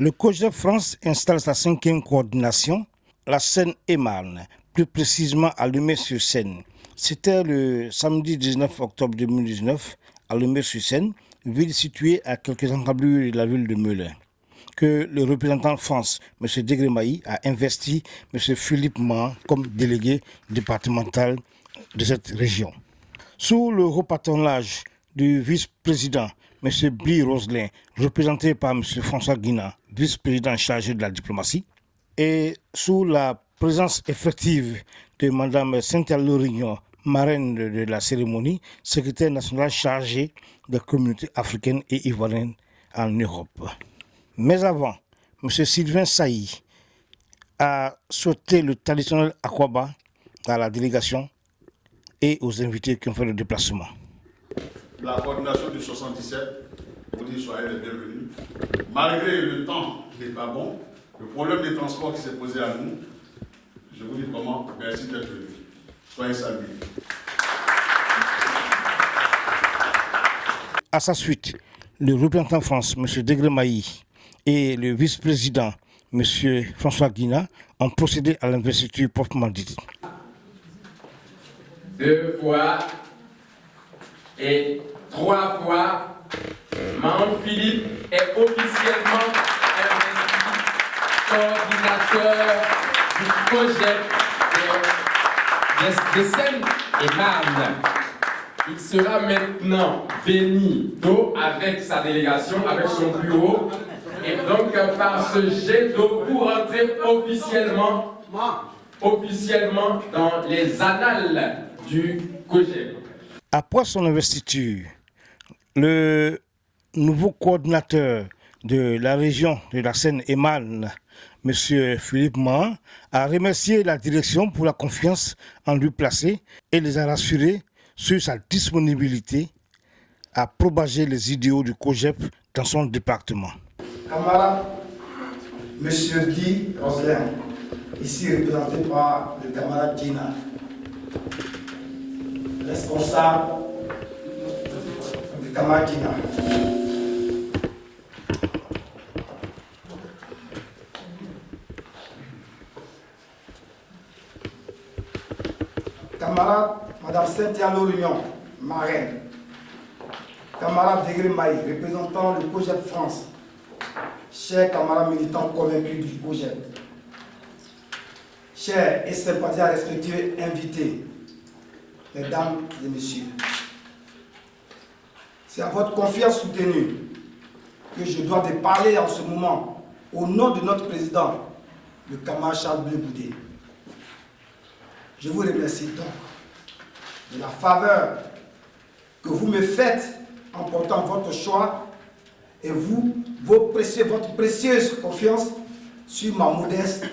Le COJEP France installe sa 5e coordination, la Seine-et-Marne, plus précisément à Lemay-sur-Seine. C'était le samedi 19 octobre 2019 à Lemay-sur-Seine, ville située à quelques encablures de la ville de Melun, que le représentant France, M. Degremailly, a investi M. Philippe Mahan comme délégué départemental de cette région. Sous le haut patronage du vice-président M. Bly Roselin, représenté par M. François Guina, vice-président chargé de la diplomatie, et sous la présence effective de Mme Cynthia Lorignon, marraine de la cérémonie, secrétaire nationale chargée des communautés africaines et ivoiriennes en Europe. Mais avant, M. Sylvain Sailly a souhaité le traditionnel Akwaba à la délégation et aux invités qui ont fait le déplacement. La coordination du 77, vous dites soyez les bienvenus. Malgré le temps qui n'est pas bon, le problème des transports qui s'est posé à nous, je vous dis comment, merci d'être venus. Soyez salués. À sa suite, le représentant France, M. Degremailly, et le vice-président, M. François Guina, ont procédé à l'investiture proprement dite. 2 fois et 3 fois, Mahan Philippe est officiellement investi coordinateur du projet de Seine-et-Marne. Il sera maintenant béni d'eau avec sa délégation, avec son bureau. Et donc, par ce jet d'eau, vous rentrez officiellement dans les annales du COJEP. Après son investiture, le nouveau coordinateur de la région de la Seine-et-Marne, M. Philippe Mahan, a remercié la direction pour la confiance en lui placée et les a rassurés sur sa disponibilité à propager les idéaux du COJEP dans son département. Camarade, M. Bly Roselin, ici représenté par le camarade Gina, responsable du camarade Gina. Camarade, Mme Cynthia Lorignon, marraine. Camarade Degremailly, représentant le COJEP France. Chers camarades militants convaincus du COJEP. Chers et sympathisants respectueux invités, mesdames et messieurs. C'est à votre confiance soutenue que je dois te parler en ce moment au nom de notre président, le camarade Charles Blé Boudet. Je vous remercie donc de la faveur que vous me faites en portant votre choix et votre précieuse confiance sur ma modeste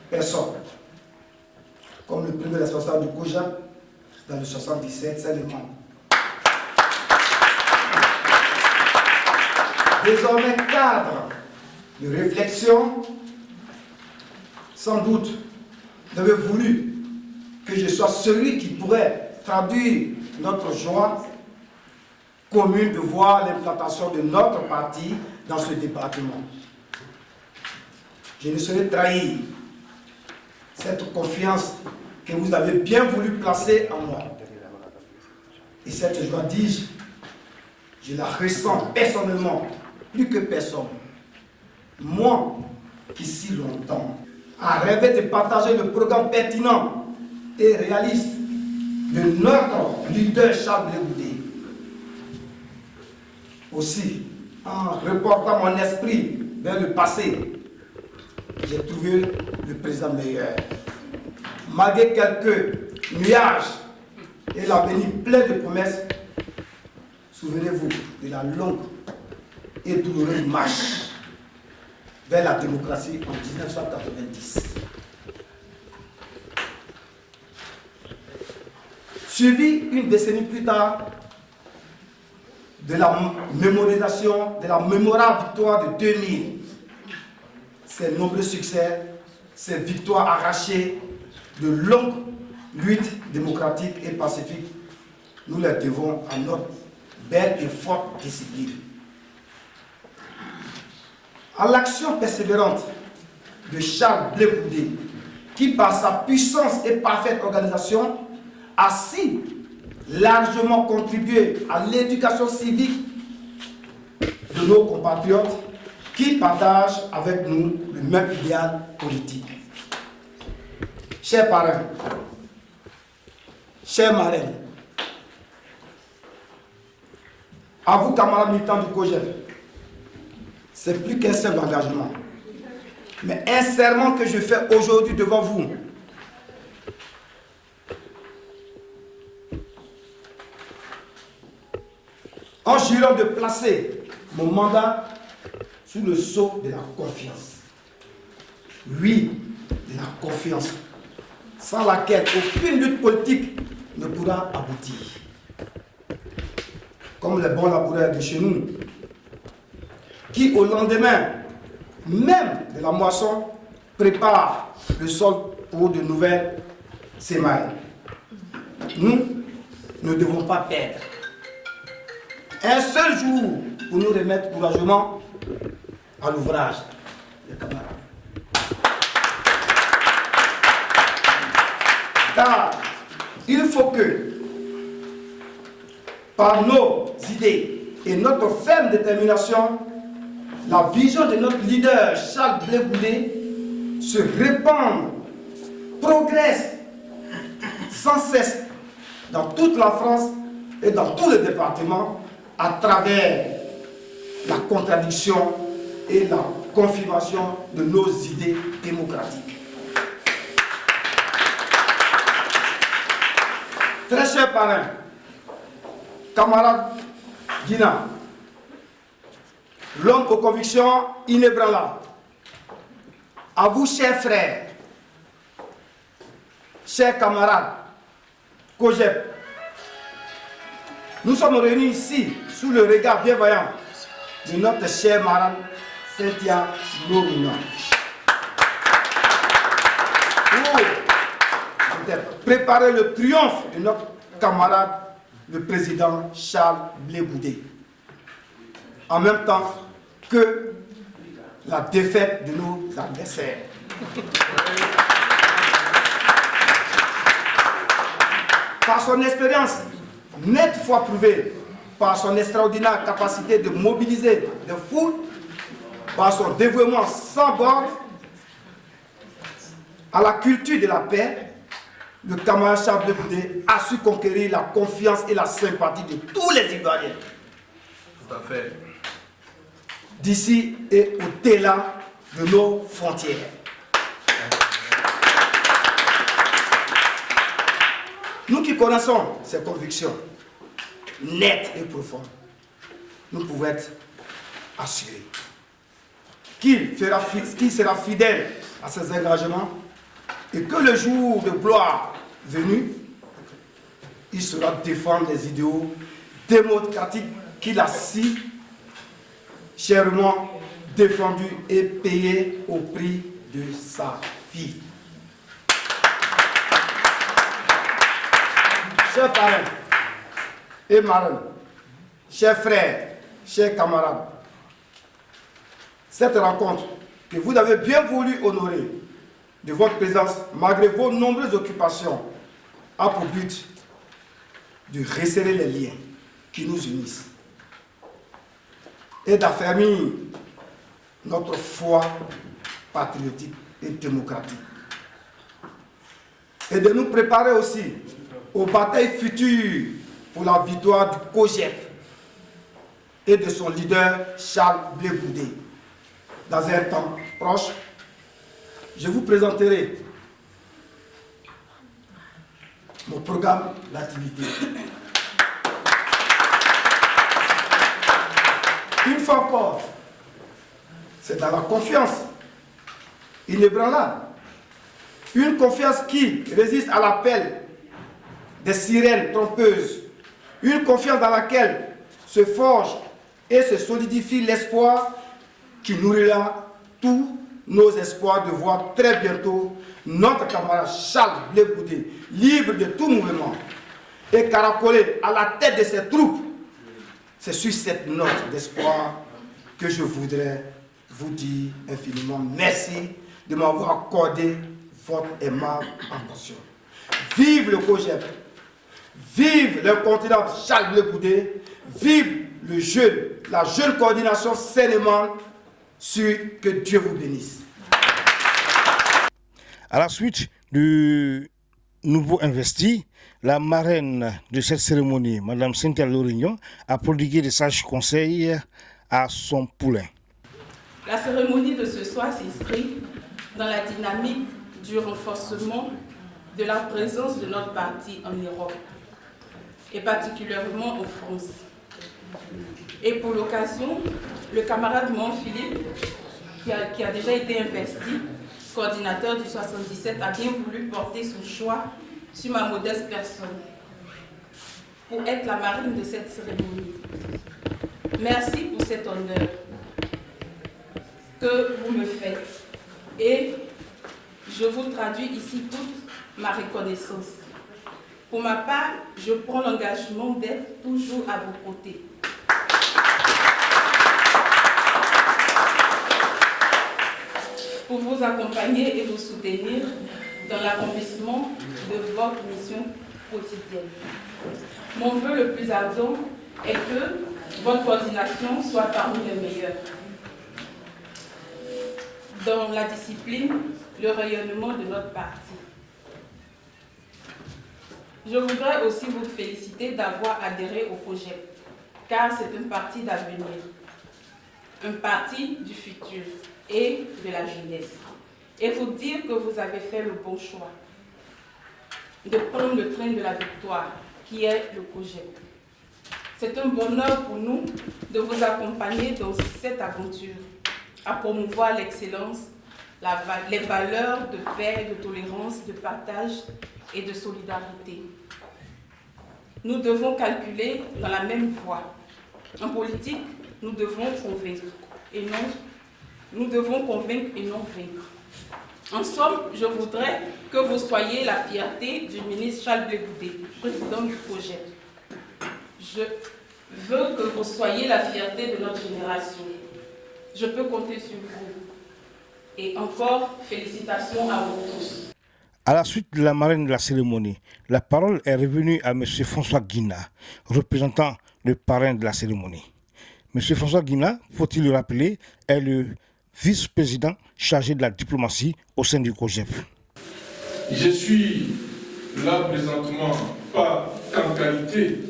personne. Comme le premier responsable du COJEP dans le 77, c'est le membre. Désormais cadre de réflexion, sans doute, vous avez voulu que je sois celui qui pourrait traduire notre joie commune de voir l'implantation de notre parti dans ce département. Je ne saurais trahir cette confiance que vous avez bien voulu placer en moi. Et cette joie, dis-je, je la ressens personnellement, plus que personne. Moi, qui si longtemps a rêvé de partager le programme pertinent et réaliste de notre leader Charles Blé Boudet. Aussi, en reportant mon esprit vers le passé, j'ai trouvé le président meilleur. Malgré quelques nuages et l'avenir plein de promesses, souvenez-vous de la longue et douloureuse marche vers la démocratie en 1990. Suivi une décennie plus tard de la mémorisation, de la mémorable victoire de 2000, ces nombreux succès, ces victoires arrachées, de longues luttes démocratiques et pacifiques, nous les devons à notre belle et forte discipline. à l'action persévérante de Charles Blé Goudé, qui par sa puissance et parfaite organisation a si largement contribué à l'éducation civique de nos compatriotes qui partagent avec nous le même idéal politique. Chers parrains, chers marraines, à vous camarades militants du COJEP, c'est plus qu'un simple engagement, mais un serment que je fais aujourd'hui devant vous. En jurant de placer mon mandat sous le sceau de la confiance. Oui, de la confiance, sans laquelle aucune lutte politique ne pourra aboutir. Comme les bons laboureurs de chez nous, qui au lendemain même de la moisson préparent le sol pour de nouvelles semailles. Nous ne devons pas perdre un seul jour pour nous remettre courageusement à l'ouvrage, les camarades. Car il faut que, par nos idées et notre ferme détermination, la vision de notre leader Charles Blé Goudé se répande, progresse sans cesse dans toute la France et dans tous les départements à travers la contradiction et la confirmation de nos idées démocratiques. Très chers parrains, camarades Guina, l'homme aux convictions inébranlables, à vous chers frères, chers camarades, COJEP, nous sommes réunis ici sous le regard bienveillant de notre chère marraine Cynthia Loruna pour préparer le triomphe de notre camarade, le président Charles Blé Goudé, en même temps que la défaite de nos adversaires. Par son expérience nette fois prouvée, par son extraordinaire capacité de mobiliser des foules, par son dévouement sans borne à la culture de la paix, le camarade Charles Blé Goudé a su conquérir la confiance et la sympathie de tous les Ivoiriens. Tout à fait. D'ici et au-delà de nos frontières. Nous qui connaissons ces convictions nettes et profondes, nous pouvons être assurés qu'il sera fidèle à ses engagements et que le jour de gloire venu, il sera défendre les idéaux démocratiques qu'il a si chèrement défendus et payés au prix de sa vie. Chers parents et marraines, chers frères, chers camarades, cette rencontre que vous avez bien voulu honorer de votre présence, malgré vos nombreuses occupations, a pour but de resserrer les liens qui nous unissent et d'affermir notre foi patriotique et démocratique. Et de nous préparer aussi aux batailles futures pour la victoire du COJEP et de son leader Charles Blé Goudé. Dans un temps proche, je vous présenterai mon programme d'activité. Une fois encore, c'est dans la confiance inébranlable. Une confiance qui résiste à l'appel des sirènes trompeuses. Une confiance dans laquelle se forge et se solidifie l'espoir qui nourrira tous nos espoirs de voir très bientôt notre camarade Charles Blé Goudé libre de tout mouvement et caracolé à la tête de ses troupes. C'est sur cette note d'espoir que je voudrais vous dire infiniment merci de m'avoir accordé votre aimable attention. Vive le COJEP, vive l'incontournable Charles Blé Goudé, vive le jeune, la jeune coordination Seine-et-Marne, que Dieu vous bénisse. À la suite du nouveau investi, la marraine de cette cérémonie, Mme Cynthia Lorignon, a prodigué des sages conseils à son poulain. La cérémonie de ce soir s'inscrit dans la dynamique du renforcement de la présence de notre parti en Europe, et particulièrement en France. Et pour l'occasion, le camarade Philippe, qui a déjà été investi, coordinateur du 77, a bien voulu porter son choix sur ma modeste personne pour être la marraine de cette cérémonie. Merci pour cet honneur que vous me faites et je vous traduis ici toute ma reconnaissance. Pour ma part, je prends l'engagement d'être toujours à vos côtés. Pour vous accompagner et vous soutenir dans l'accomplissement de votre mission quotidienne. Mon vœu le plus ardent est que votre coordination soit parmi les meilleures. Dans la discipline, le rayonnement de notre parti. Je voudrais aussi vous féliciter d'avoir adhéré au projet, car c'est un parti d'avenir, un parti du futur et de la jeunesse. Et vous dire que vous avez fait le bon choix de prendre le train de la victoire, qui est le projet. C'est un bonheur pour nous de vous accompagner dans cette aventure, à promouvoir l'excellence, les valeurs de paix, de tolérance, de partage et de solidarité. Nous devons calculer dans la même voie. En politique, nous devons convaincre et non vaincre. En somme, je voudrais que vous soyez la fierté du ministre Charles Blé Goudé, président du projet. Je veux que vous soyez la fierté de notre génération. Je peux compter sur vous. Et encore, félicitations à vous tous. À la suite de la marraine de la cérémonie, la parole est revenue à M. François Guina, représentant le parrain de la cérémonie. M. François Guina, faut-il le rappeler, est le vice-président chargé de la diplomatie au sein du COJEP. Je suis là présentement pas qu'en qualité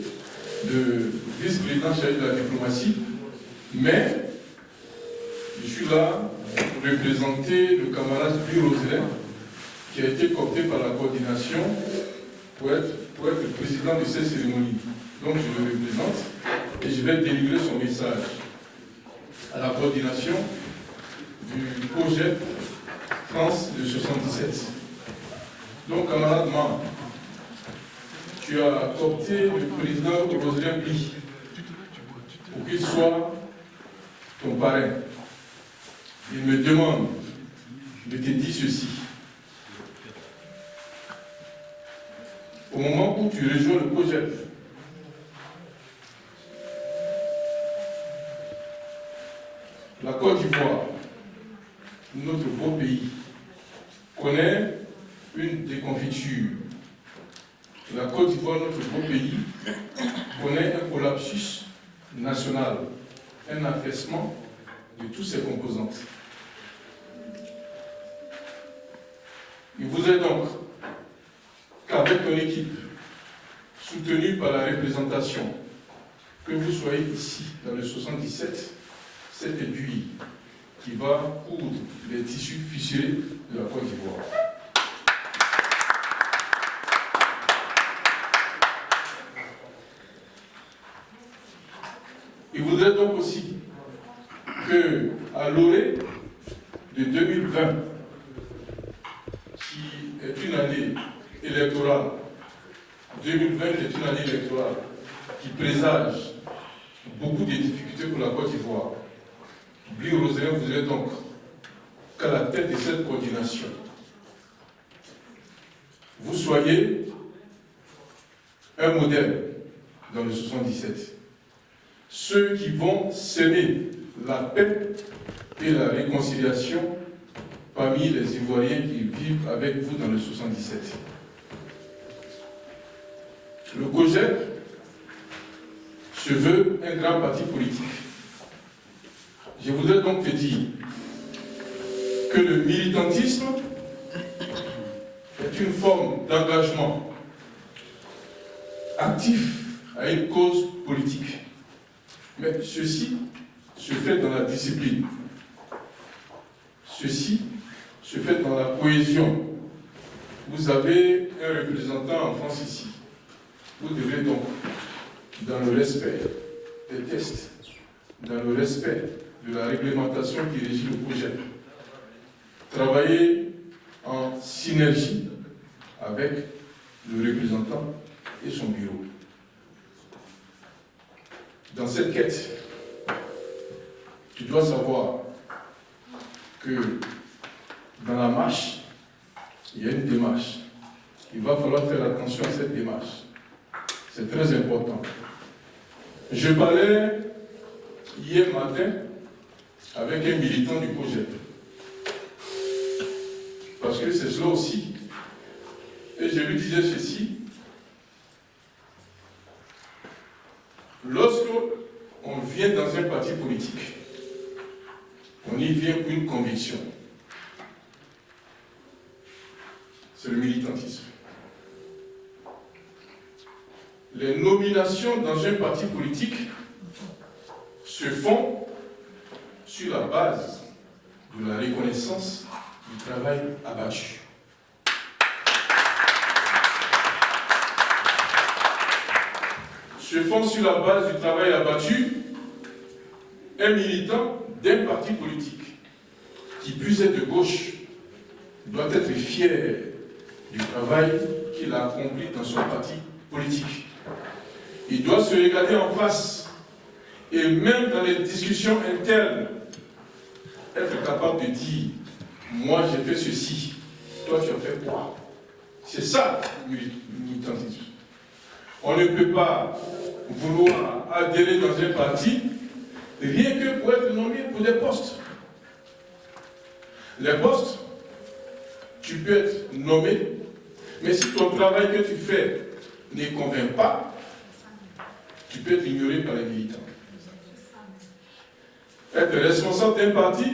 de vice-président chargé de la diplomatie, mais je suis là pour représenter le camarade Louis Roselin, qui a été coopté par la coordination pour être le président de cette cérémonie. Donc je le représente et je vais délivrer son message à la coordination du projet France de 77. Donc camarade Man, tu as coopté le président Roselin Bly pour qu'il soit ton parrain. Il me demande de te dire ceci. Au moment où tu rejoins le projet, la Côte d'Ivoire, notre beau pays, connaît une déconfiture. La Côte d'Ivoire, notre beau pays, connaît un collapsus national, un affaissement de toutes ses composantes. Il voudrait donc qu'avec ton équipe, soutenue par la représentation, que vous soyez ici, dans le 77, cette aiguille qui va coudre les tissus fissurés de la Côte d'Ivoire. Il voudrait donc aussi que, à l'orée de 2020, qui est une année électorale, 2020 est une année électorale qui présage beaucoup de difficultés pour la Côte d'Ivoire. Louis Roselin voudrait donc qu'à la tête de cette coordination, vous soyez un modèle dans le 77. Ceux qui vont semer la paix et la réconciliation parmi les Ivoiriens qui vivent avec vous dans le 77. Le COJEP se veut un grand parti politique. Je voudrais donc te dire que le militantisme est une forme d'engagement actif à une cause politique. Mais ceci se fait dans la discipline. Ceci se fait dans la cohésion. Vous avez un représentant en France ici. Vous devez donc, dans le respect des tests, dans le respect de la réglementation qui régit le projet, travailler en synergie avec le représentant et son bureau. Dans cette quête, tu dois savoir que dans la marche, il y a une démarche. Il va falloir faire attention à cette démarche. C'est très important. Je parlais hier matin avec un militant du projet. Parce que c'est cela aussi. Et je lui disais ceci. Lorsque on vient dans un parti politique, on y vient pour une conviction. C'est le militantisme. Les nominations dans un parti politique se font sur la base de la reconnaissance du travail abattu. Se font sur la base du travail abattu. Un militant d'un parti politique qui puisse être de gauche doit être fier du travail qu'il a accompli dans son parti politique. Il doit se regarder en face et même dans les discussions internes, être capable de dire « moi j'ai fait ceci, toi tu as fait quoi ?» C'est ça le militantisme. On ne peut pas vouloir adhérer dans un parti rien que pour être nommé pour des postes. Les postes, tu peux être nommé, mais si ton travail que tu fais ne convainc pas, tu peux être ignoré par les militants. Être responsable d'un parti,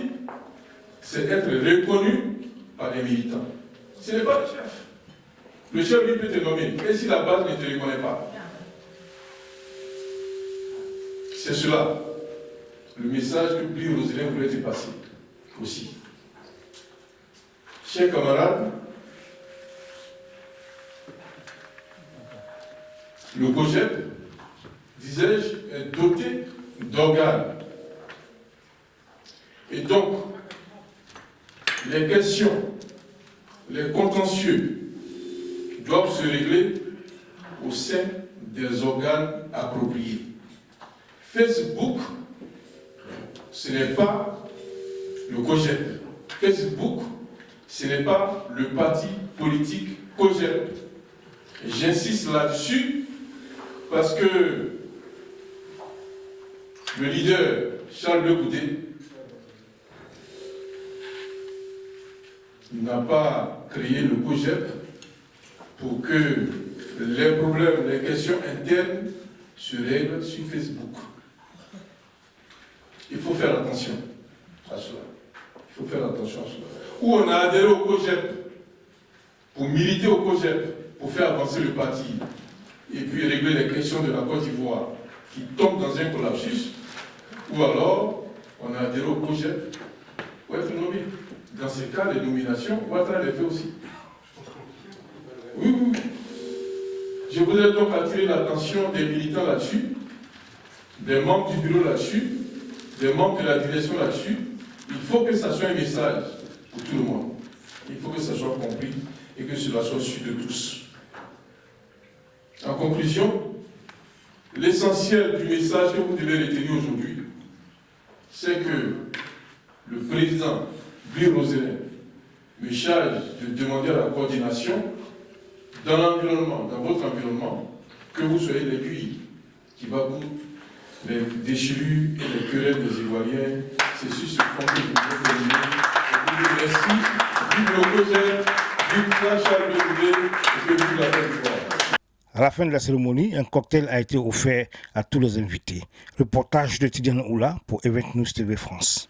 c'est être reconnu par les militants. Ce n'est pas le chef. Le chef, lui, peut te nommer, et si la base ne te reconnaît pas. C'est cela, le message que Bli Roselin voulait te passer aussi. Chers camarades, le COJEP, disais-je, est doté d'organes. Et donc, les questions, les contentieux doivent se régler au sein des organes appropriés. Facebook, ce n'est pas le COJEP. Facebook, ce n'est pas le parti politique COJEP. J'insiste là-dessus parce que le leader Charles Bleu Goudé n'a pas créé le COJEP pour que les problèmes, les questions internes se règlent sur Facebook. Il faut faire attention à cela. Il faut faire attention à cela. Ou on a adhéré au COJEP pour militer au COJEP, pour faire avancer le parti, et puis régler les questions de la Côte d'Ivoire qui tombent dans un collapsus, ou alors on a adhéré au COJEP pour être nommé. Dans ces cas, les nominations, Ouattara les fait aussi. Oui, oui. Je voudrais donc attirer l'attention des militants là-dessus, des membres du bureau là-dessus, des membres de la direction là-dessus. Il faut que ça soit un message pour tout le monde. Il faut que ça soit compris et que cela soit su de tous. En conclusion, l'essentiel du message que vous devez retenir aujourd'hui, c'est que le président Bli Roselin me charge de demander à la coordination dans l'environnement, dans votre environnement, que vous soyez l'aiguille qui va pour les déchirures et les querelles des Ivoiriens C'est sur ce point que je voudrais terminer. Je vous remercie. Vive le projet, vive Jean-Charles Blé et que vive la Côte d'Ivoire. À la fin de la cérémonie, un cocktail a été offert à tous les invités. Reportage de Tidiane Oula pour Event News TV France.